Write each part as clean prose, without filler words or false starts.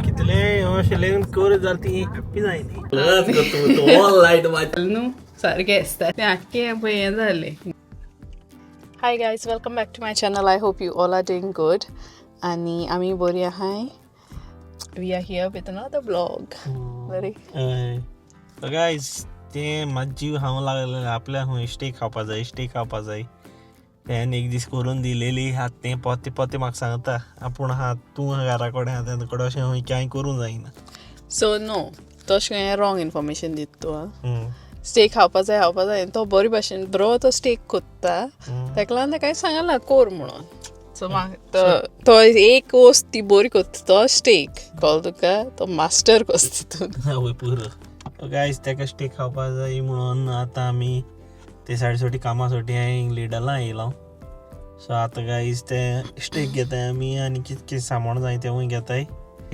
कितले अशें करून जाल्यार ती हॅप्पी जायनी लायट न्हू सारकें आसता तें आख्खें पळय हें जालें. Hi guys, welcome back to my channel. I hope you all are doing good आनी आमी बरी आहाय. We are here with another blog. बरी गायज ते म्हाजो जीव हांव लागलेलो आपल्या हूंय स्टेक खावपा जाय. तेन एक दीस करून दिलेली हात तें पोते म्हाका सांगता आपूण हात तूं घरा कडेन आहा तेन्ना कडेन अशें हूंय कांय करूंक जायना. सो नो तशें रॉंग इन्फॉर्मेशन दित तूं. स्टेक खावपा जाय तो बरे भाशेन बरो तो स्टेक कोत्ता तेका लागून तें कांय सांगला कोर म्हणून. सो म्हाका तो एक वस्त ती बरी कोत्ता तो स्टेक कळ्ळें तुका. तो मास्टर कोस तितून आवय पुरो. गायज तेका स्टेक खावपा जाय म्हणून आतां आमी ते सायडीसाठी कामा साठी हांवें लिडला येयलो. सो आतां गायज ते स्टेक घेताय आमी आनी कितें सामान जाय तेवूय घेताय.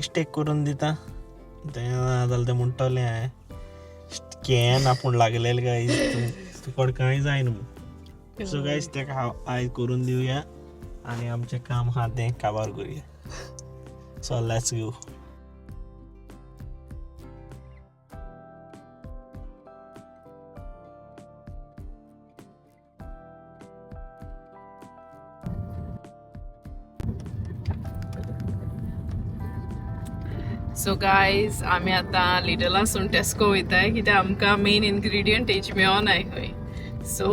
स्टेक करून दिता तें ना जाल्यार तें म्हणटलें हांवें कॅन आपूण लागलेलें गायज तुका कांय जाय न्हू. सो गायज तेका आयज करून दिवया आनी आमचें काम आहा तें काबार करुया. So let's go. So guys आमी आतां लिडलासून टेस्को वयताय कित्याक आमकां मेन इन्ग्रेडियंट तेजी मेळोनाय खंय. सो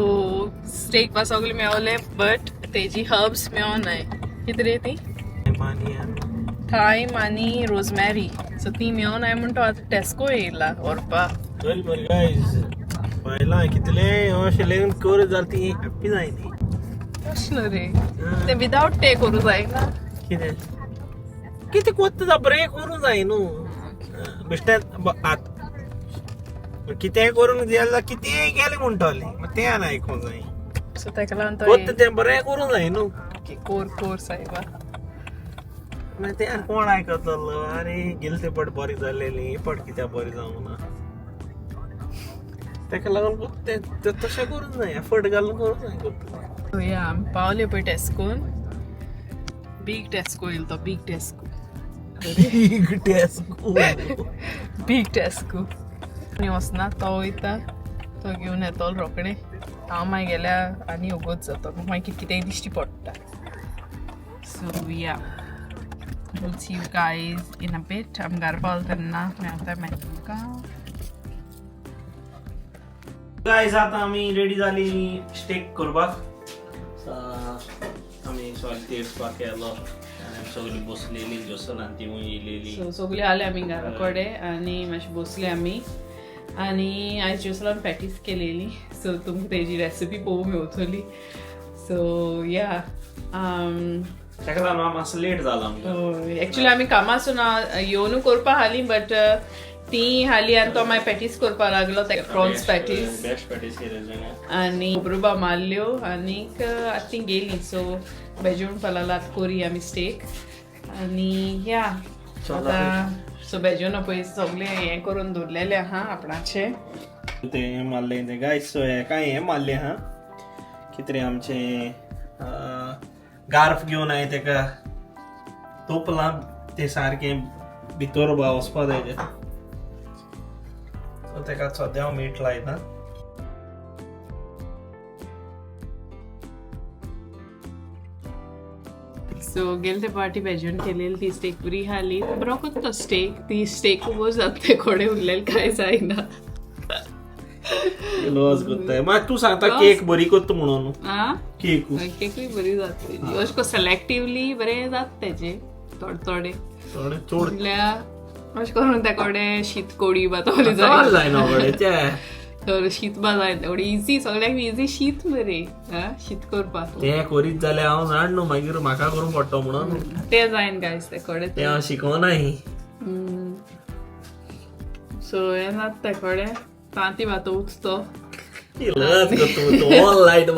स्टेक बा सगळे मेळोले बट तेजी हर्ब्स मेळोनाय. कितें रे ती थायम आनी रोजमॅरी. सो ती मेळोनाय म्हूण तो आतां टेस्को येयला व्हरपाक. बरी गायज पळयलां कितले अशें करून जाल्यार ती हॅप्पी जायनी. तशें न्हू रे तें विदावट टे करूं जायना. कितें कोत्ता ब्रेक करूंक जाय न्हू बेश्टें कितेंय करूंक जाल्यार कितेंय केलें म्हणटलें तें आनी आयकूंक जाय. सो तेका लागून कोत्ता तें बरें करूंक जाय न्हू. कोर सायबा मागीर तें कोण आयकतलो. अरे गेले ते पट बरी जालेली पट कित्याक बरी जावंक ना. तेका लागून तें तशें करूंक जाय एफर्ट घालून करूंक जाय कोत्ता. या आमी पावले पळय टेस्कोन. बिग टेस्को येयलो तो बिग टेस्को. बिग टेस्को आनी वचना तो वयता तो घेवन येतलो रोखडें. हांव मागीर गेल्यार आनी ओगोच जातो मागीर कितेंय दिश्टी पडटा. सो या we'll see you guys in a bit. आमी घरा पावले तेन्ना मेळटा तुमकां. गायज आतां आमी रेडी जाली स्टेक करपाक. आमी सगळें तेजपाक केलो आनी सगळीं बसलेली जोसनान ती येयलेली. सो सगळीं आले आमी घरा कडेन आनी मातशें बसले आमी आनी आयज जोसलान पॅटीस केलेली. सो तुमकां तेजी रेसिपी पळोवंक मेळटली. सो या तेका लागून मातसो लेट जाला आमकां. एक्चुअली आमी कामासून येवनू करपा हाली बट ती हाली आनी तो मागीर पॅटीस करपा लागलो ते प्रॉन्स पॅटीस बेस्ट पॅटीस केलेले आनी खबरूबा मारल्यो आनीक आतां ती गेली. सो बेजोण फाल्यां आतां कोरी आमी स्टेक आनी या आतां सो बेजोन पळय सगळें हें करून दवरलेलें आहा आपणाचें. तें मारलें तें गायज. सो हें हें मारलें आहा कितें रे आमचें गार्फ घेवन हांवें तेका तोपलां तें सारकें भितर वचपा जाय तें. सो तेका सद्या हांव मीठ लायता. सो गेले ते पार्टी बेजोन केलेली ती स्टेक बरी हाली बरो कोत्तो स्टेक. ती स्टेक बस जाता ते कोडे उरलेले कांय जायना. लॉस कोत्ताय मागीर तूं सांगता केक बरी कोत्ता म्हणून. केकूय बरी जाता तेजी अशें को सेलेक्टिवली बरें जाता तेजे थोडे अशें करून ते कोडे शीत कोडी बा तोली जायना तर शीत बा जाय तेवढे इजी सगळ्याक इजी शीत मरे शीत करपाक. तें करीत जाल्यार हांव जाण न्हू मागीर म्हाका करूंक पडटा म्हणून. तें जायन गायज ते कोडे तें हांव शिकोवनाय. सो हें जाता ते कोडे तांती बातो उचतो लायट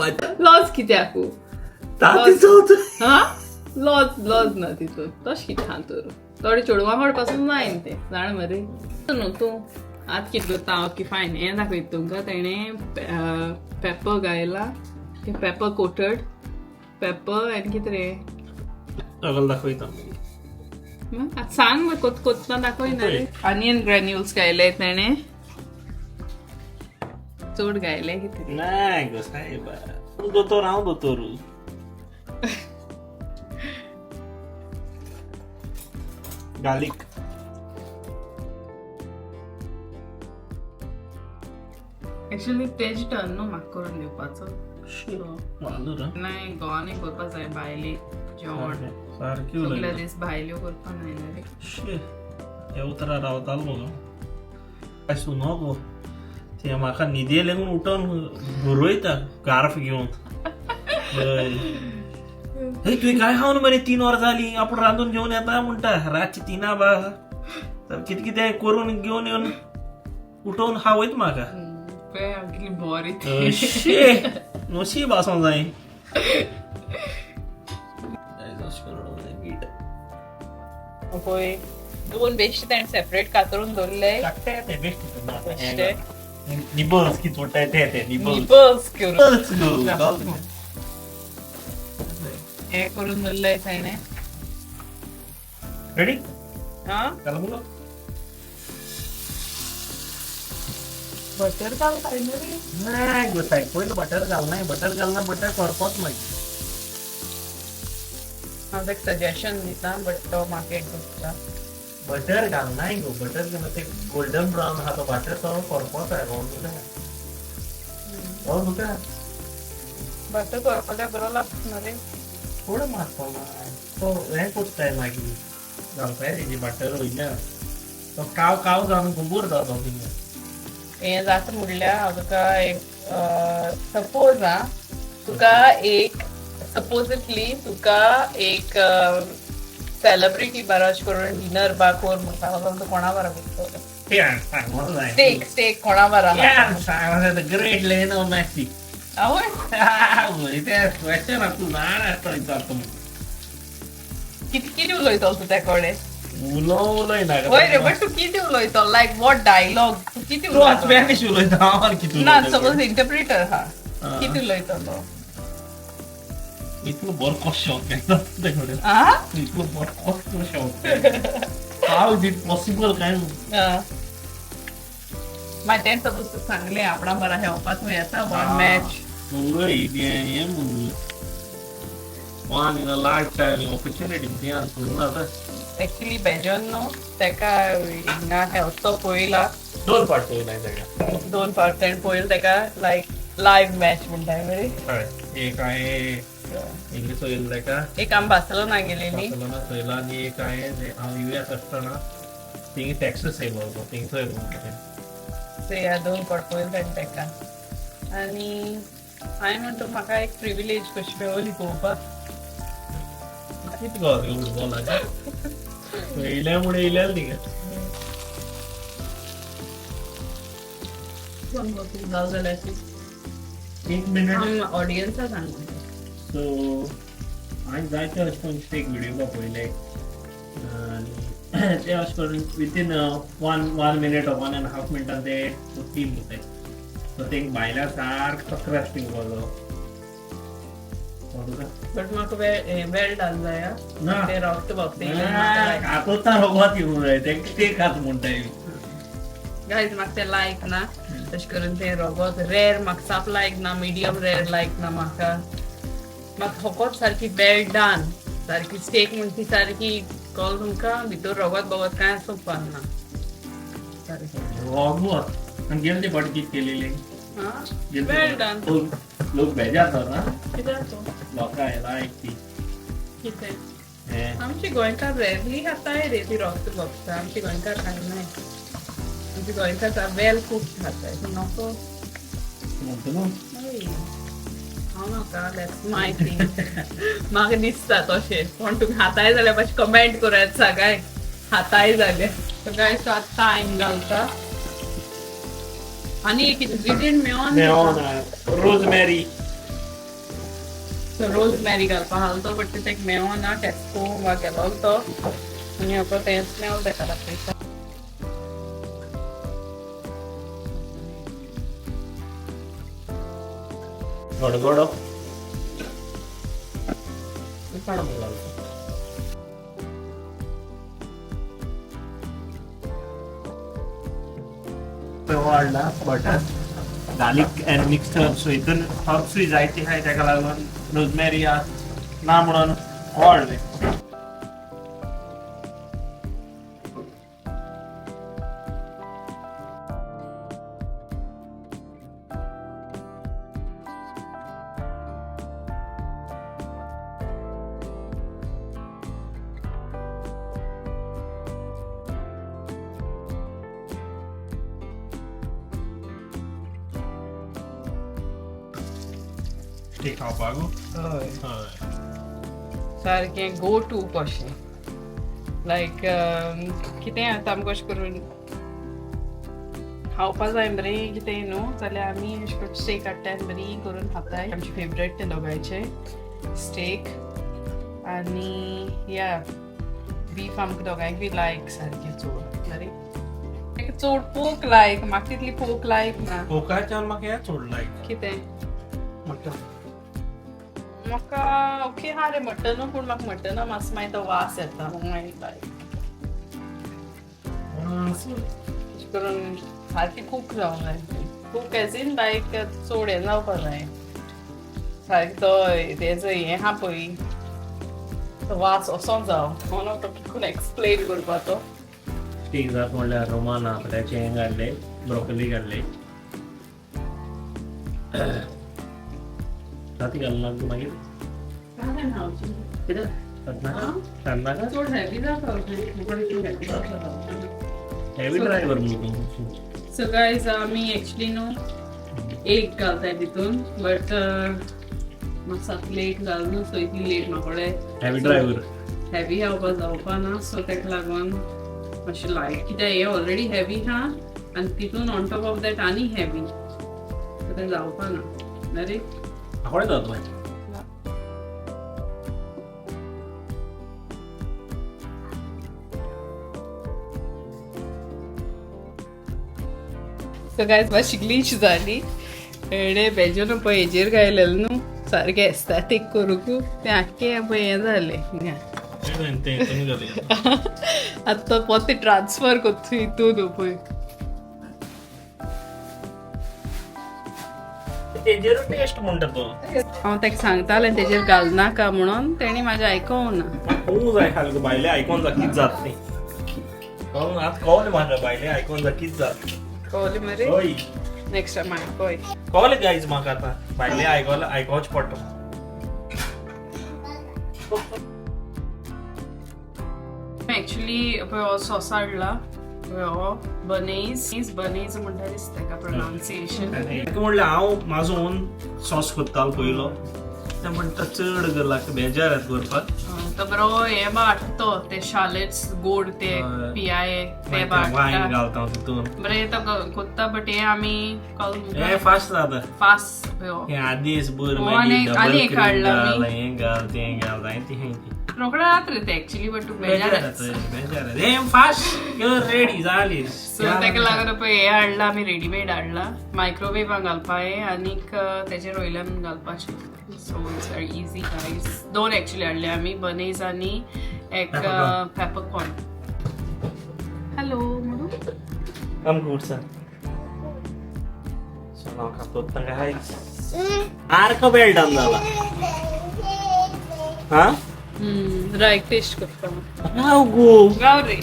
लॉज कित्याक लॉज ना तितून तशें कितें आहा तर थोडे चेडवां कडेन पासून जायन तें जाण मरे न्हू. तूं आतां कितें करता ओके फायन हें दाखयता तुमकां तेणें पेपर घायला पेपर कोटेड पेपर आनी कितें रे सगळें दाखयता. मग आता सांग मग कोतना दाखवना रे ऑनियन ग्रॅन्युल्स गायले त्याने चोड गायले किती नाही गो साहेब दोतोर हांव दोतोर गार्लिक एक्चुअली तेज टर्न न्हू म्हाका करून दिवपाचो नाही गोवानी करपा जाय भायली जेवण सारकी सगळे दीस भायल्यो करपा जायना रे हे उतरा रावतालो मुगो काय सुनो गो ते म्हाका न्हिदे लेगून उठोन भरवयता गार्फ घेवन हे तुवें काय खावन मरे 3 वरां जालीं आपूण रांदून घेवन येता म्हणटा रातची 3 बा कितें कितें करून घेवन येवन उठोवन खावयत म्हाका कितली बोरी नशीब आसूं जाय पळय दोन बेश्टे ताणें सेपरेट कातरून दवरले निबल्स कितें म्हणटाय ते निबल्स करून हे करून दवरले ताणें रेडी हा चला मुगो बटर घालताय ना रे नाही गोसाय पयलीं बटर घाल नाही बटर करपोच मागीर हांव एक सजेशन दिता बट तो म्हाका एक दिसता बटर घाल नाही गो बटर घाल ते गोल्डन ब्राउन हा तो बटर तो करपोच आहे तुका बटर करपाक बरो लागता रे थोडं मारतो तो हें कोत्ताय मागीर घालताय तेजी बटर वयल्या तो काव जावन गुबूर जातो थिंगा हें जाता म्हणल्यार हांव तुका एक सपोज तुका एक सपोजिटली तुका एक सेलिब्रिटी बरोच करून डिनर बा कोर म्हणटा तो कोणा बरा करतलो स्टेक कोणा बरा ग्रेट लेनो मॅसी आवय कितें उलयतलो तूं ते कडेन उलयना वय रे बट तूं कितें उलयतलो लायक वॉट डायलॉग तूं कितें उलयतलो स्पॅनिश उलयता हांव कितें ना सपोज इंटरप्रिटर हा कितें उलयतलो इतलो बरो कसो शॉक घेता ते कडेन इतलो बरो कसो shock how is it possible काय मागीर तें सपोज तूं सांगलें आपणा बरा खेळपाक तूं येता one match One in a lifetime opportunity. Actually basin न्हू तेका हिंगा खेळचो पयला दोन पार्ट पयलाय तेका दोन फावट तेणें पयलो तेका लायक लायव्ह मॅच म्हणटाय मरे एक आहे इंग्लीश चोयलो तेका एक आमी बार्सेलोना गेलेली बार्सेलोना चोयलो आनी एक आहे हांव युएस आसतना थिंग टॅक्सीस येयलो थिंग चोयलो सो ह्या दोन फावट पयलो तेणें तेका आनी हांवें म्हणटा म्हाका एक प्रिविलेज कशी मेळ्ळी पळोवपाक कितें गो फुटबॉलाचे येयल्यामुळे येयल्या थिंगा जावं जाल्यार 1 मिनिट ऑडियन्सा सांग सो हांवें जायते अशे करून स्टेक व्हिडिओ पळयले आनी ते अशे करून विथीन 1 मिनिट or 1.5 मिनटान ते टीम जाताय सो तेंक भायल्यार सारको क्रस्टींग जालो बट म्हाका वेल डन जाय ना ते रॉक बॉक्स आतां रोगोत येवंक जाय ते खात म्हणटाय गायज म्हाका ते लायक ना तशें करून ते रोगोत रेर म्हाका साप लायक ना मिडियम रेर लायक ना म्हाका फकत सारकी वेल डन सारकी स्टेक म्हणटा ती सारकी कॉल तुमकां भितर रोगोत बोगोत कांय सोंपपाक ना रोगोत आनी गेल ते बट कित केलेले वेल डन लोक बेजार जाता कित्याक लोकां लायक ती कितें आमची गोंयकार रेरली खाताय रे ती रॉक बॉक्स आमची गोंयकार खायनाय आमची गोंयकार वेल कुक्ड खाताय नको हांव नाका दॅट्स माय थिंग म्हाका दिसता तशें पूण तुमी खाताय जाल्यार मातशें कमेंट करात सगळ्याक खाताय जाल्यार गायस आतां टायम घालता आनी एक इंग्रेडियंट मेळोन रोजमेरी रोजमेरी घालपाक घालतो बट ते मेळोना टेस्को वा गेलो तो आनी आपलो तें स्मेल तेका दाखयता गडगडो वाढला butter garlic and mix herbs हितून हर्ब्सूय जायती आहाय ताका लागून रोजमेरी ना म्हणून वाडले. स्टेक खावपाक हय हय सारकें गो टू कशें लायक कितें आतां आमकां अशें करून खावपा जाय बरें कितें न्हू जाल्यार आमी अशें करून स्टेक हाडटाय आनी बरी करून खाताय. आमचे फेवरेट ते दोगांयचे स्टेक आनी या बीफ आमकां दोगांयक बी लायक सारकें चड बरें ताका चड पोक लायक म्हाका तितली पोक लायक ना. पोकाच्यान म्हाका हें चड लायक कितें मटन. म्हाका ओके हा रे मटन पूण म्हाका मटना मातसो मागीर तो वास येता मागीर लायक अशें करून सारकी कूक जावंक जाय. कूक एज इन लायक चड हें जावपा जाय सारकी तो तेजो हें हा पळय तो वास असो जावं म्हणून तो कितून एक्सप्लेन करपा तो. स्टेक जाता म्हणल्यार रोमान आपल्याचें हें घातले ब्रोकली घातले ताती घालना तूं मागीर कितें नाका चड हेवी जाता हेवी ड्राय कर न्हू. सो गायज आमी एक्चुली न्हू एग घालताय तितून बट मातसो लेट घालून सो इतली लेट म्हाकोडे हेवी ड्राय कर. हेवी खावपा जावपा ना सो तेका लागून मातशें लायट कित्याक हें ऑलरेडी हेवी हा आनी तितून ऑन टॉप ऑफ दॅट आनी हेवी सो तें जावपा ना अरे आकोडे जाता सो गायज मातशी ग्लीच जाली हेडे बेजून पळय हेजेर घायलेलें न्हू सारकें एस्थेटीक करूंक तें आख्खें पळय हें जालें आतां तो पोते ट्रान्सफर करता हितून पळय तेजेर टेस्ट म्हणटा तो हांव ताका सांगतालें तेजेर घालनाका म्हणून तेणी म्हाजें आयकोंक ना. खूब जाय खाली बायले आयकोन जा कित जात ती आतां कळ्ळें म्हाका बायले आयकोन जा कित जात कळ्ळें मरे हय नेक्स्ट टायम आयकोय कळ्ळें गायज म्हाका आतां बायले आयकोवच पडटा. एक्चुली पळय हो सॉस हाडला हो बनेज म्हणटा दिसता ताका प्रोनाउन्सिएशन. म्हणल्यार हांव म्हाजो ओन सॉस करतालो पयलो ते म्हणटा चड लागता बेजार येता करपाक. तो बरो हे बाटतो ते शालेट्स गोड ते पियाये ते वायन बाटता घालता तितून बरें तो कोत्ता बट हे आमी हे फास्ट जाता फास्ट हे आदीस भर हो, मागीर आनी डबल एक हाडला घाल आमी. हें घाल तें घाल जायती रोकडा जाता रे ते एक्चुली बट तूं बेजार बेजार हे फास्ट रेडी जाली. सो ताका लागून पळय हे हाडला आमी रेडीमेड हाडला मायक्रोवेवान घालपाचें आनीक तेजेर वयल्यान घालपाचें. So it's very easy guys. दोन एक्चुली हाडले आमी बनेज आनी एक पेपरकॉर्न. हॅलो म्हणून Come good son. So now kapot na guys. Arco well done झाला. हा? राईट टेस्ट करता Now go. गाव रे.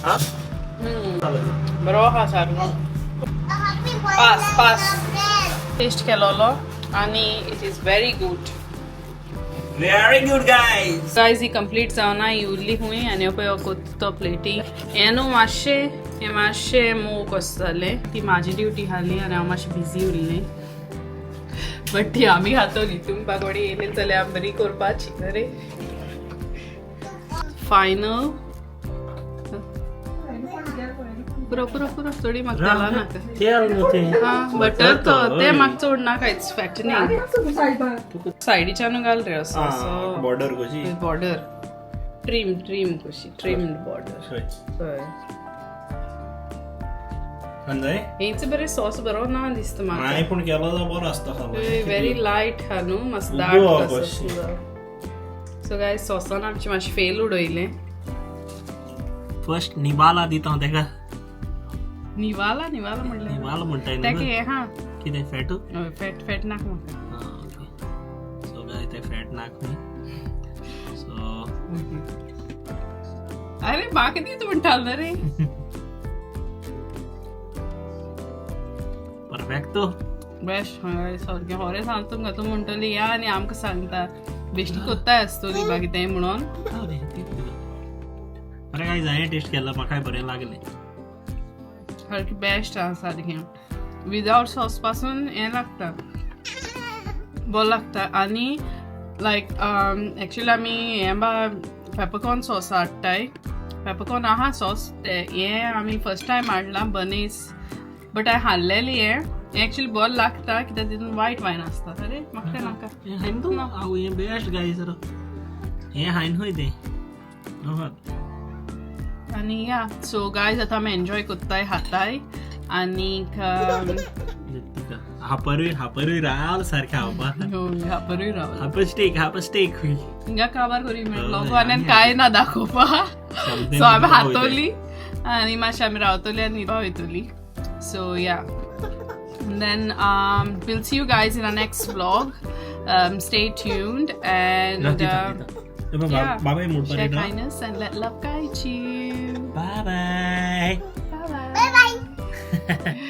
हा? बरो आहा सारको. पास टेस्ट केलोलो आनी it is very good. Very good guys. Guys he complete जावना ही उरली हुई आनी हो पळय कोत्तो प्लेटी हें न्हू मातशें मोव कसो जालें. ती म्हाजी ड्युटी आसली आनी हांव मातशें बिजी उरलें बट ती आमी खातली तुमकां कोणी येयली जाल्यार आमी बरी करपाची रे. फायनल पुरो थोडी म्हाका तेला नाका. तेल न्हू हा बटर तो ते म्हाका चड नाका इट्स फॅटनिंग. सायडीच्यानू घाल रे असो ते. बॉर्डर कशी? बॉर्डर ट्रीम कशी ट्रीम्ड बॉर्डर. हय अंदाय? हेच बरे सॉस बरो ना दिसता म्हाका. हांवें पूण केलो जाल्यार बरो आसता खावपाक. व्हेरी लायट हा न्हू मातसो उबो दाट कशी. कसो. सो गायज सॉसान आमची मातशी फेल उडयलें फर्स्ट निबाला दिता हांव तेका निवाला म्हणलं निबाला म्हणटाय ते न्हू की हा कितें फॅटू फॅट नाक म्हाका ओके सो गाय ते फॅट नाक न्ही सो अरे म्हाका दी तू म्हणटालो रे परफेक्टो बेस्ट सारकें होरें सांगता तुमकां तूं म्हणटली या आनी आमकां सांगता बेश्टी कोत्ताय आसतली बाकी तें म्हणून बरें काय हांवें टेस्ट केला म्हाकाय बरें लागलें सारकें बेस्ट आहा सारकें विदाउट सॉस पासून हें लागता बरें लागता आनी लायक एक्चुअली आमी हें बा पेपरकॉर्न सॉस हाडटाय पेपरकॉर्न आहा सॉस हें आमी फर्स्ट टायम हाडलां बनीस बट हांवें हाडलेली हें एक्चुअली बरें लागता कित्याक तितून वायट वायन आसता अरे म्हाका तें नाका हांव हें बेस्ट गाय सर हें हायन खंय तें आनी या सो गायज आतां आमी एन्जॉय कोत्ताय खाताय आनीक हापरूय राव सारकें खावपाक बरी रावला हाप स्टेक खंय हिंगा काबार करी मेळटलो गोवान्यान कांय ना दाखोवपाक सो आमी हातोली आनी मातशें आमी रावतली आनी वयतली सो या then we'll see you guys in our next vlog. Stay tuned and bye share kindness and let love guide you. Bye bye. Bye bye.